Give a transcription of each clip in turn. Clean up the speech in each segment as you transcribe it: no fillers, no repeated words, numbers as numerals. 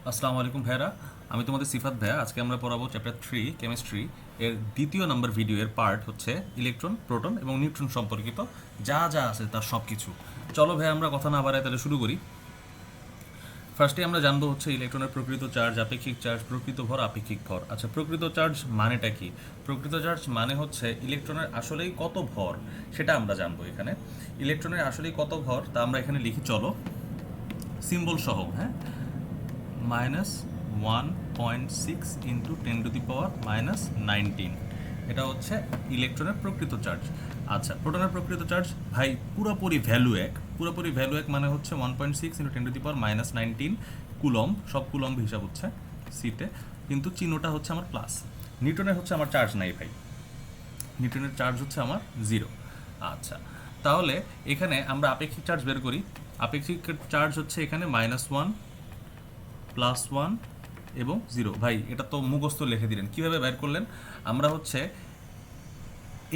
আসসালামু আলাইকুম ভাইরা, আমি তোমাদের সিফাত ভাইয়া। আজকে আমরা পড়াবো চ্যাপ্টার 3 কেমিস্ট্রি এর দ্বিতীয় নম্বর ভিডিও। এর পার্ট হচ্ছে ইলেকট্রন, প্রোটন এবং নিউট্রন সম্পর্কিত যা যা আছে তার সব কিছু। চলো ভাই, আমরা কথা না বাড়াই তাহলে শুরু করি। ফার্স্টে আমরা জানবো হচ্ছে ইলেকট্রনের প্রকৃত চার্জ, আপেক্ষিক চার্জ, প্রকৃত ভর, আপেক্ষিক ভর। আচ্ছা, প্রকৃত চার্জ মানেটা কি? প্রকৃত চার্জ মানে হচ্ছে ইলেকট্রনের আসলেই কত ভর সেটা আমরা জানবো এখানে। ইলেকট্রনের আসলেই কত ভর তা আমরা এখানে লিখি, চলো সিম্বল সহ। হ্যাঁ, -1.6 ইন্টু 10⁻⁻19, এটা হচ্ছে ইলেকট্রনের প্রকৃত চার্জ। আচ্ছা, প্রোটনের প্রকৃত চার্জ ভাই পুরোপুরি ভ্যালু এক। পুরোপুরি ভ্যালু এক মানে হচ্ছে 1.6 ইন্টু 10⁻⁻19 কুলম্ব। সব কুলম্ব হিসাব হচ্ছে সিতে, কিন্তু চিহ্নটা হচ্ছে আমার প্লাস। নিউটনের হচ্ছে আমার চার্জ নাই ভাই, নিউটনের চার্জ হচ্ছে আমার 0। আচ্ছা, তাহলে এখানে আমরা আপেক্ষিক চার্জ বের করি। আপেক্ষিক চার্জ হচ্ছে এখানে -1, +1 এবং 0। ভাই এটা তো মুখস্থ লিখে দিলেন, কীভাবে বের করলেন? আমরা হচ্ছে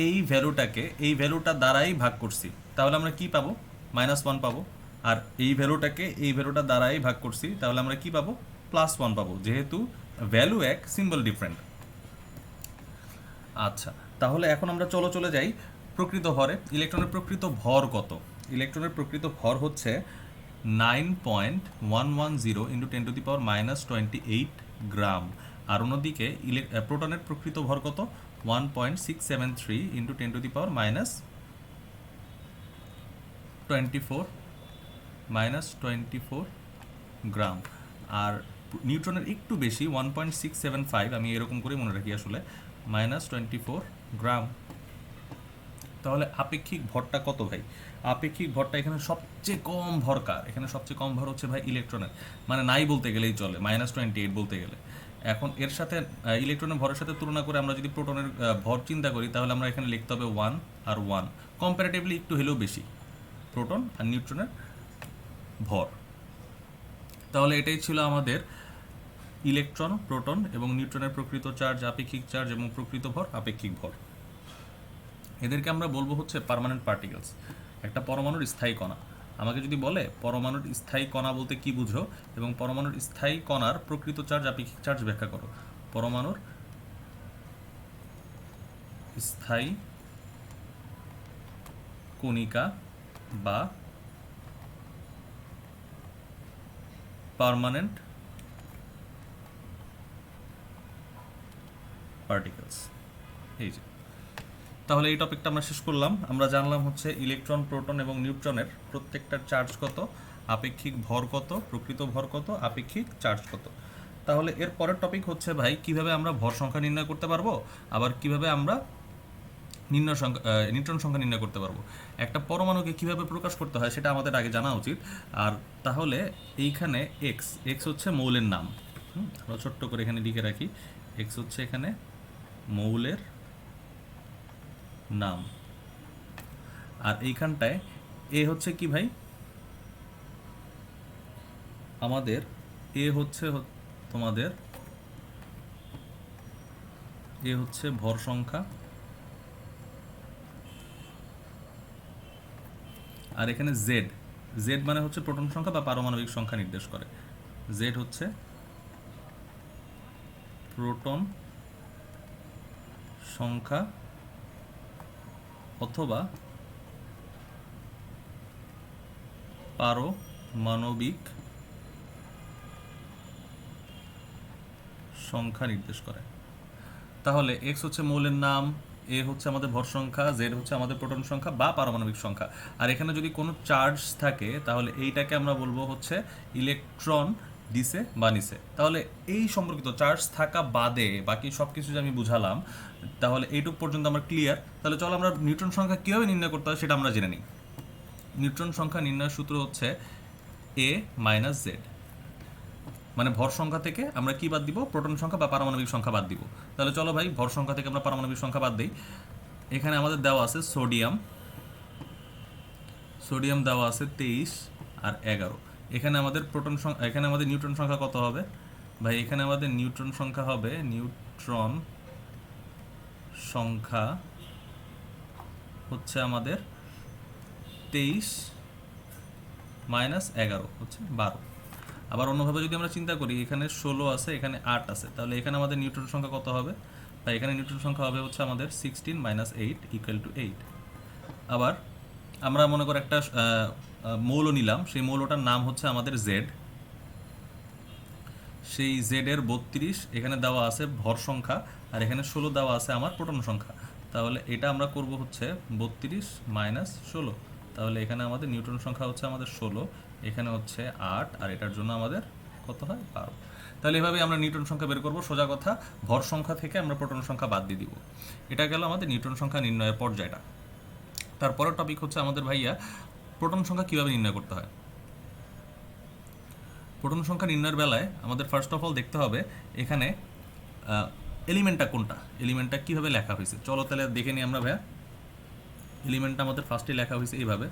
এই ভ্যালুটাকে এই ভ্যালুটা দ্বারাই ভাগ করছি, তাহলে আমরা কি পাবো? -1 পাবো। আর এই ভ্যালুটাকে এই ভ্যালুটা দ্বারাই ভাগ করছি, তাহলে আমরা কি পাবো? +1 পাবো, যেহেতু ভ্যালু এক, সিম্বল ডিফারেন্ট। আচ্ছা, তাহলে এখন আমরা চলে যাই প্রকৃত ভরে। ইলেকট্রনের প্রকৃত ভর কত? ইলেকট্রনের প্রকৃত ভর হচ্ছে 9.110 ইন্টু 10⁻⁻28 গ্রাম। আর অন্যদিকে প্রোটনের প্রকৃত ভর কত? 1.673 ইন্টু 10⁻24 গ্রাম। আর নিউট্রনের একটু বেশি, 1.675, আমি এরকম করে মনে রাখি আসলে, -24 গ্রাম। তাহলে আপেক্ষিক ভরটা কত ভাই? আপেক্ষিক ভরটা এখানে সবচেয়ে কম ভর কার? এখানে সবচেয়ে কম ভর হচ্ছে ভাই ইলেকট্রনের, মানে নাই বলতে গেলেই চলে, -28 বলতে গেলে। এখন এর সাথে ইলেকট্রনের ভরের সাথে তুলনা করে আমরা যদি প্রোটনের ভর চিন্তা করি, তাহলে আমরা এখানে লিখতে হবে 1 আর 1, কম্পারেটিভলি একটু হলেও বেশি প্রোটন আর নিউট্রনের ভর। তাহলে এটাই ছিল আমাদের ইলেকট্রন, প্রোটন এবং নিউট্রনের প্রকৃত চার্জ, আপেক্ষিক চার্জ এবং প্রকৃত ভর, আপেক্ষিক ভর। এদেরকে আমরা বলবো হচ্ছে পার্মানেন্ট পার্টিকেলস, একটা পরমাণুর স্থায়ী কণা। আমাকে যদি বলে পরমাণুর স্থায়ী কণা বলতে কি বুঝো এবং পরমাণুর স্থায়ী কণার প্রকৃত চার্জ, আপেক্ষিক চার্জ ব্যাখ্যা করো। পরমাণুর স্থায়ী কণিকা বা পার্মানেন্ট পার্টিকেলস। এই যে, তাহলে এই টপিকটা আমরা শেষ করলাম। আমরা জানলাম হচ্ছে ইলেকট্রন, প্রোটন এবং নিউট্রনের প্রত্যেকটার চার্জ কত, আপেক্ষিক ভর কত, প্রকৃত ভর কত, আপেক্ষিক চার্জ কত। তাহলে এর পরের টপিক হচ্ছে ভাই কিভাবে আমরা ভর সংখ্যা নির্ণয় করতে পারবো, আবার কিভাবে আমরা নিউট্রন সংখ্যা নির্ণয় করতে পারবো। একটা পরমাণুকে কিভাবে প্রকাশ করতে হয় সেটা আমাদের আগে জানা উচিত। আর তাহলে এইখানে এক্স এক্স হচ্ছে মৌলের নাম। আমরা ছোট্ট করে এখানে লিখে রাখি, এক্স হচ্ছে এখানে মৌলের নাম। আর এইখানটায় এ হচ্ছে কি ভাই? আমাদের এ হচ্ছে তোমাদের এ হচ্ছে ভর সংখ্যা, আর এখানে জেড, জেড মানে হচ্ছে প্রোটন সংখ্যা বা পারমাণবিক সংখ্যা নির্দেশ করে। জেড হচ্ছে প্রোটন সংখ্যা অথবা পারমাণবিক সংখ্যা নির্দেশ করে। তাহলে এক্স হচ্ছে মৌলের নাম, এ হচ্ছে আমাদের ভর সংখ্যা, জেড হচ্ছে আমাদের প্রোটন সংখ্যা বা পারমাণবিক সংখ্যা। আর এখানে যদি কোনো চার্জ থাকে তাহলে এইটাকে আমরা বলবো হচ্ছে ইলেকট্রন দিছে বা নিছে। তাহলে এই সম্পর্কিত চার্জ থাকা বাদে বাকি সব কিছু যে আমি বুঝালাম, তাহলে এইটুক পর্যন্ত আমরা ক্লিয়ার। তাহলে চলো আমরা নিউট্রন সংখ্যা কীভাবে নির্ণয় করতে হয় সেটা আমরা জেনে নিই। নিউট্রন সংখ্যা নির্ণয়ের সূত্র হচ্ছে এ মাইনাস জেড, মানে ভর সংখ্যা থেকে আমরা কি বাদ দিব? প্রোটন সংখ্যা বা পারমাণবিক সংখ্যা বাদ দিব। তাহলে চলো ভাই, ভর সংখ্যা থেকে আমরা পারমাণবিক সংখ্যা বাদ দিই। এখানে আমাদের দেওয়া আছে সোডিয়াম, সোডিয়াম দেওয়া আছে 23 আর 11। এখানে আমাদের প্রোটন সংখ্যা, এখানে আমাদের নিউট্রন সংখ্যা কত হবে ভাই? এখানে আমাদের নিউট্রন সংখ্যা হবে, নিউট্রন সংখ্যা হচ্ছে আমাদের 23 - 11 হচ্ছে 12। আবার অন্যভাবে যদি আমরা চিন্তা করি, এখানে 16 আছে, এখানে 8 আছে, তাহলে এখানে আমাদের নিউটন সংখ্যা কত হবে? তাই এখানে নিউটন সংখ্যা হবে হচ্ছে আমাদের 16 মাইনাস 8 ইকুয়াল টু 8। আবার আমরা মনে করি একটা মৌল নিলাম, সেই মৌলটার নাম হচ্ছে আমাদের জেড। সেই জেডের 32 এখানে দেওয়া আছে ভর সংখ্যা, আর এখানে 16 দেওয়া আছে আমার প্রোটন সংখ্যা। তাহলে এটা আমরা করব হচ্ছে 32 মাইনাস 16। তাহলে এখানে আমাদের নিউটন সংখ্যা হচ্ছে আমাদের 16, এখানে হচ্ছে 8, আর এটার জন্য আমাদের কত হয়? 12। তাহলে এভাবে আমরা নিউটন সংখ্যা বের করব। সোজা কথা, ভর সংখ্যা থেকে আমরা প্রোটন সংখ্যা বাদ দিয়ে দিব। এটা গেল আমাদের নিউটন সংখ্যা নির্ণয়ের পর্যায়টা। তারপরের টপিক হচ্ছে আমাদের ভাইয়া প্রোটন সংখ্যা কীভাবে নির্ণয় করতে হয়। প্রোটন সংখ্যা নির্ণয়ের বেলায় আমাদের ফার্স্ট অফ অল দেখতে হবে এখানে এলিমেন্টটা কোনটা, এলিমেন্টটা কীভাবে লেখা হয়েছে। চলো তাহলে দেখে নিই আমরা ভাইয়া। এলিমেন্টটা আমাদের ফার্স্টে লেখা হয়েছে এইভাবে,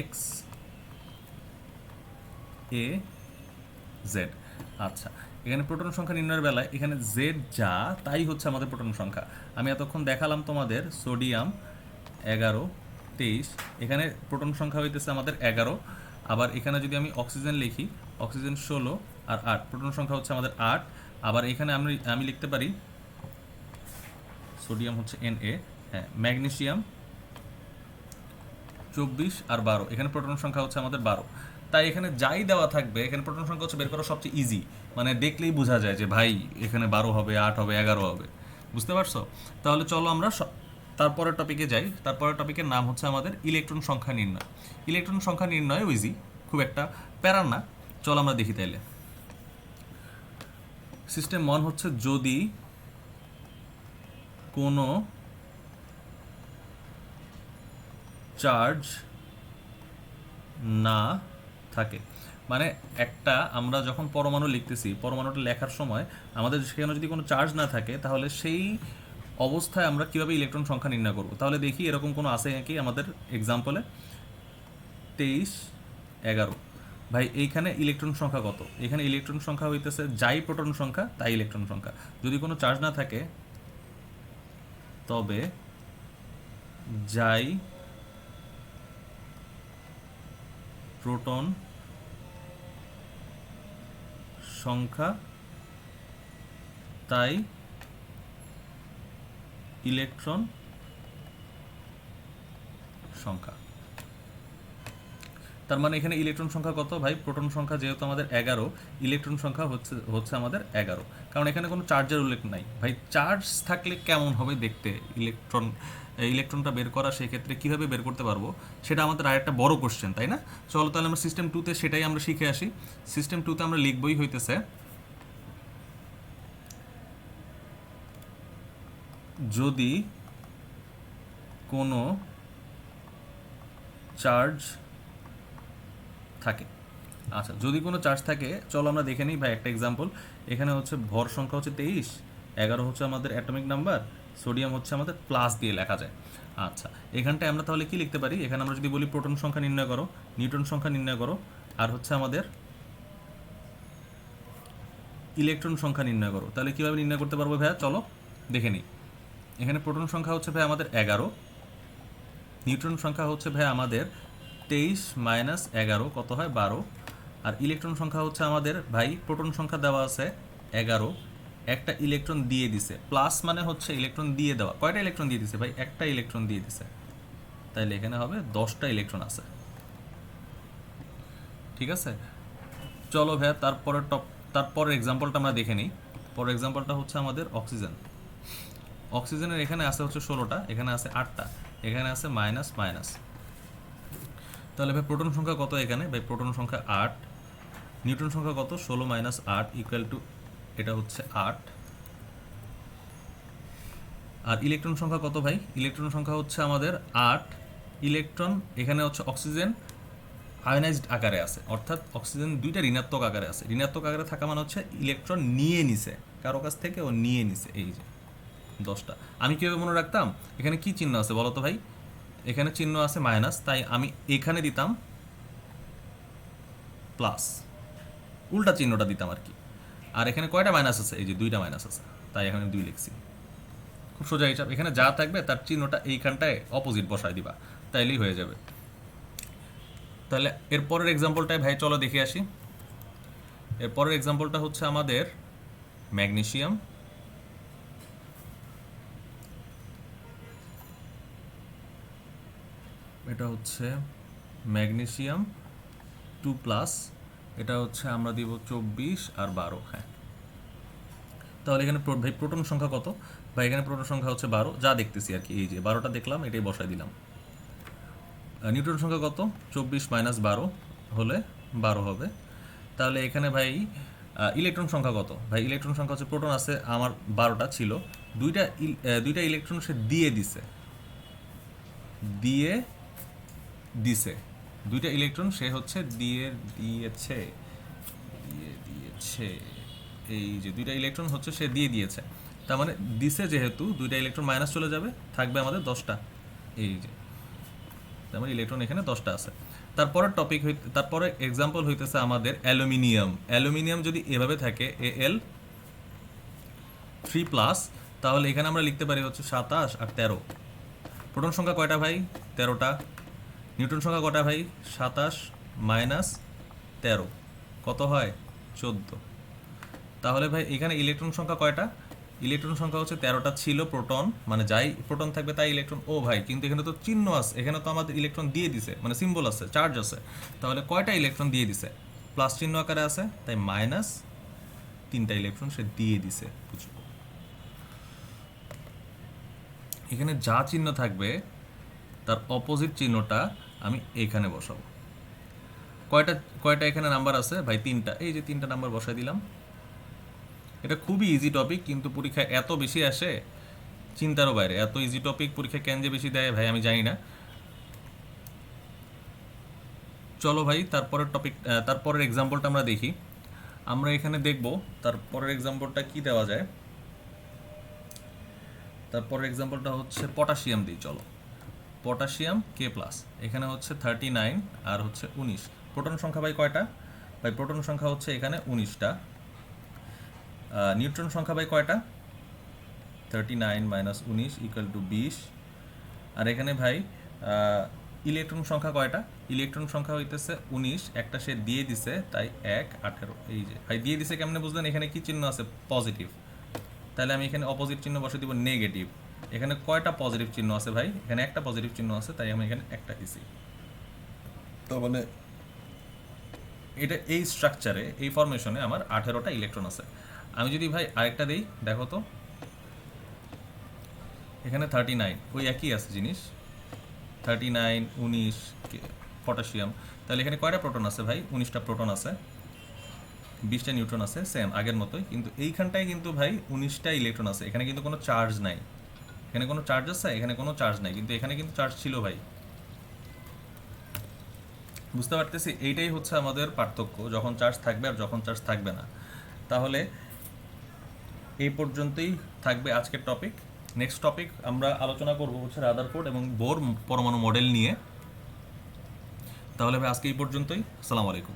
এক্স এ জেড। আচ্ছা, এখানে প্রোটন সংখ্যা নির্ণয়ের বেলায় এখানে জেড যা তাই হচ্ছে আমাদের প্রোটন সংখ্যা। আমি এতক্ষণ দেখালাম তোমাদের সোডিয়াম 11 23, এখানে প্রোটন সংখ্যা হইতেছে আমাদের 11। আবার এখানে যদি আমি অক্সিজেন লিখি, অক্সিজেন 16 আর 8, প্রোটন সংখ্যা হচ্ছে আমাদের 8। আবার এখানে আমি লিখতে পারি সোডিয়াম হচ্ছে Na, হ্যাঁ, ম্যাগনেসিয়াম 24 আর 12, এখানে প্রোটন সংখ্যা হচ্ছে আমাদের 12। তাই এখানে যাই দেওয়া থাকবে, এখানে প্রোটন সংখ্যা হচ্ছে বের করা সবচেয়ে ইজি, মানে দেখলেই বোঝা যায় যে ভাই এখানে 12 হবে, 8 হবে, 11 হবে। বুঝতে পারছো? তাহলে চলো আমরা তারপরের টপিকে যাই। তারপরের টপিকের নাম হচ্ছে আমাদের ইলেকট্রন সংখ্যা নির্ণয়। ইলেকট্রন সংখ্যা নির্ণয় ইজি, খুব একটা প্যারা না। চলো আমরা দেখি তাইলে। সিস্টেম 1 হচ্ছে যদি কোনো চার্জ না থাকে, মানে একটা আমরা যখন পরমাণু লিখতেছি, পরমাণুটা লেখার সময় আমাদের সেখানে যদি কোনো চার্জ না থাকে, তাহলে সেই অবস্থায় আমরা কিভাবে ইলেকট্রন সংখ্যা নির্ণয় করব। তাহলে দেখি এরকম কোনো আছে নাকি আমাদের এক্সাম্পলে। 23 11, ভাই এইখানে ইলেকট্রন সংখ্যা কত? এখানে ইলেকট্রন সংখ্যা হইতেছে যাই প্রোটন সংখ্যা তাই ইলেকট্রন সংখ্যা। যদি কোনো চার্জ না থাকে তবে যাই প্রোটন সংখ্যা তাই ইলেকট্রন সংখ্যা। তার মানে এখানে ইলেকট্রন সংখ্যা কত ভাই? প্রোটন সংখ্যা যেহেতু আমাদের 11, ইলেকট্রন সংখ্যা হচ্ছে আমাদের 11, কারণ এখানে কোনো চার্জের উল্লেখ নাই। ভাই চার্জ থাকলে কেমন হবে দেখতে ইলেকট্রনটা বের করা, সেই ক্ষেত্রে কীভাবে বের করতে পারবো সেটা আমাদের আরেকটা বড় কোশ্চেন, তাই না? চলো তাহলে আমরা সিস্টেম 2তে সেটাই আমরা শিখে আসি। সিস্টেম 2তে আমরা লিখবই হইতেছে যদি কোনো চার্জ থাকে। আচ্ছা, যদি কোনো চার্জ থাকে, চলো আমরা দেখে নিই ভাই একটা এক্সাম্পল। এখানে হচ্ছে ভর সংখ্যা হচ্ছে 23, 11 হচ্ছে আমাদের অ্যাটমিক নাম্বার, সোডিয়াম হচ্ছে আমাদের প্লাস দিয়ে লেখা যায়। আচ্ছা, এখানটায় আমরা তাহলে কি লিখতে পারি? এখানে আমরা যদি বলি প্রোটন সংখ্যা নির্ণয় করো, নিউটন সংখ্যা নির্ণয় করো, আর হচ্ছে আমাদের ইলেকট্রন সংখ্যা নির্ণয় করো, তাহলে কীভাবে নির্ণয় করতে পারবো ভাইয়া? চলো দেখে নিই। এখানে প্রোটন সংখ্যা হচ্ছে ভাই আমাদের 11, নিউট্রন সংখ্যা হচ্ছে ভাই আমাদের 23 মাইনাস 11 কত হয়? 12। আর ইলেকট্রন সংখ্যা হচ্ছে আমাদের ভাই প্রোটন সংখ্যা দেওয়া আছে 11, একটা ইলেকট্রন দিয়ে দিছে, প্লাস মানে হচ্ছে ইলেকট্রন দিয়ে দেওয়া। কয়টা ইলেকট্রন দিয়ে দিছে ভাই? একটা ইলেকট্রন দিয়ে দিছে, তাইলে এখানে হবে 10টা ইলেকট্রন আছে। ঠিক আছে, চলো ভাইয়া তারপরের এক্সাম্পলটা আমরা দেখে নিই। পরের এক্সাম্পলটা হচ্ছে আমাদের অক্সিজেন। অক্সিজেনের এখানে আছে হচ্ছে 16টা, এখানে আছে 8টা, এখানে আছে মাইনাস মাইনাস। তাহলে ভাই প্রোটন সংখ্যা কত এখানে? ভাই প্রোটন সংখ্যা 8, নিউটন সংখ্যা কত? 16 মাইনাস 8 ইকুয়াল টু, এটা হচ্ছে 8। আর ইলেকট্রন সংখ্যা কত ভাই? ইলেকট্রন সংখ্যা হচ্ছে আমাদের 8। ইলেকট্রন এখানে হচ্ছে অক্সিজেন আয়নাইজড আকারে আছে, অর্থাৎ অক্সিজেন দুইটা ঋণাত্মক আকারে আছে। ঋণাত্মক আকারে থাকা মানে হচ্ছে ইলেকট্রন নিয়ে নিছে কারো কাছ থেকে, ও নিয়ে নিছে এই যে 10টা। আমি কীভাবে মনে রাখতাম? এখানে কি চিহ্ন আছে বলো তো ভাই? এখানে চিহ্ন আছে মাইনাস, তাই আমি এখানে দিতাম প্লাস, উল্টা চিহ্নটা দিতাম আর কি। আর এখানে কয়টা মাইনাস আছে? এই যে 2টা মাইনাস আছে, তাই এখানে 2 লিখছি। খুব সোজা হিসাব, এখানে যা থাকবে তার চিহ্নটা এইখানটায় অপোজিট বসায় দিবা, তাইলেই হয়ে যাবে। তাহলে এরপরের এক্সাম্পলটাই ভাই চলো দেখে আসি। এরপরের এক্সাম্পলটা হচ্ছে আমাদের ম্যাগনেসিয়াম। এটা হচ্ছে ম্যাগনেসিয়াম 2+, এটা হচ্ছে আমরা দিব 24 আর 12। হ্যাঁ, তাহলে এখানে ভাই প্রোটন সংখ্যা কত? ভাই এখানে প্রোটন সংখ্যা হচ্ছে 12, যা দেখতেছি আর কি, এই যে 12টা দেখলাম, এটাই বসাই দিলাম। নিউট্রন সংখ্যা কত? 24 - 12 হলে 12 হবে। তাহলে এখানে ভাই ইলেকট্রন সংখ্যা কত? ভাই ইলেকট্রন সংখ্যা হচ্ছে, প্রোটন আছে আমার 12টা ছিল, দুইটা ইলেকট্রন সে দিয়ে দিছে, দুইটা ইলেকট্রন সে হচ্ছে দিয়েছে, এই যে দুইটা ইলেকট্রন হচ্ছে সে দিয়ে দিয়েছে, তার মানে দিছে যেহেতু দুইটা ইলেকট্রন মাইনাস চলে যাবে, থাকবে আমাদের 10টা। এই যে তার মানে ইলেকট্রন এখানে 10টা আছে। তারপরে এক্সাম্পল হইতেছে আমাদের অ্যালুমিনিয়াম যদি এভাবে থাকে Al3+, তাহলে এখানে আমরা লিখতে পারি হচ্ছে 27 আর 13। প্রোটন সংখ্যা কয়টা ভাই? 13টা। নিউট্রন সংখ্যা কয়টা ভাই? 27 - 13 কত হয়? 14। তাহলে ভাই এখানে ইলেকট্রন সংখ্যা কয়টা? ইলেকট্রন সংখ্যা হচ্ছে 13টা ছিল, প্রোটন মানে যাই প্রোটন থাকবে তাই ইলেকট্রন। ও ভাই, কিন্তু এখানে তো চিহ্ন আছে, এখানে তো আমাদের ইলেকট্রন দিয়ে দিছে, মানে সিম্বল আছে, চার্জ আছে। তাহলে কয়টা ইলেকট্রন দিয়ে দিছে? প্লাস চিহ্ন আকারে আছে, তাই -3টা ইলেকট্রন সে দিয়ে দিছে। বুঝবো, এখানে যা চিহ্ন থাকবে তার অপোজিট চিহ্নটা আমি এখানে বসাবো। কয়টা কয়টা এখানে নাম্বার আছে ভাই? 3টা। এই যে 3টা নাম্বার বসাই দিলাম। এটা খুবই ইজি টপিক, কিন্তু পরীক্ষায় এত বেশি আসে চিন্তারও বাইরে। এত ইজি টপিক পরীক্ষায় কেন যে বেশি দেয় ভাই আমি জানি না। চলো ভাই তারপরের এক্সাম্পলটা আমরা দেখি। আমরা এখানে দেখব তারপরের এক্সাম্পলটা কি দেওয়া যায়। তারপরের এক্সাম্পলটা হচ্ছে পটাশিয়াম দিই। চলো, পটাশিয়াম K+, এখানে হচ্ছে 39 আর হচ্ছে 19। প্রোটন সংখ্যা ভাই কয়টা? ভাই প্রোটন সংখ্যা হচ্ছে এখানে 19টা। নিউট্রন সংখ্যা ভাই কয়টা? 39 - 19 = 20। আর এখানে ভাই ইলেকট্রন সংখ্যা কয়টা? ইলেকট্রন সংখ্যা হইতেছে 19, একটা সে দিয়ে দিছে, তাই 1 18। এই যে ভাই দিয়ে দিছে, কেমনে বুঝলেন? এখানে কি চিহ্ন আছে? পজিটিভ। তাহলে আমি এখানে অপোজিট চিহ্ন বসে দিব নেগেটিভ। এখানে কয়টা পজিটিভ চিহ্ন আছে ভাই? এখানে একটা পজিটিভ চিহ্ন আছে, তাই আমি এখানে একটা দিছি। তার মানে এটা এই স্ট্রাকচারে, এই ফরমেশনে আমার 18টা ইলেকট্রন আছে। আমি যদি ভাই আরেকটা দেই, দেখো তো, এখানে 39, ওই একই আছে জিনিস, 39 19 পটাশিয়াম। তাহলে এখানে কয়টা প্রোটন আছে ভাই? 19টা প্রোটন আছে, 20টা নিউট্রন আছে, সেম আগের মতোই। কিন্তু এইখানটায় কিন্তু ভাই 19টা ইলেকট্রন আছে, এখানে কিন্তু কোনো চার্জ নাই। এখানে কোনো চার্জ আছে? এখানে কোনো চার্জ নাই, কিন্তু এখানে কিন্তু চার্জ ছিল ভাই। বুঝতে পারতেছি, এইটাই হচ্ছে আমাদের পার্থক্য, যখন চার্জ থাকবে আর যখন চার্জ থাকবে না। তাহলে এই পর্যন্তই থাকবে আজকের টপিক। নেক্সট টপিক আমরা আলোচনা করব হচ্ছে রাদারফোর্ড এবং বোর পরমাণু মডেল নিয়ে। তাহলে ভাই আজকে এই পর্যন্তই। আসসালামু আলাইকুম।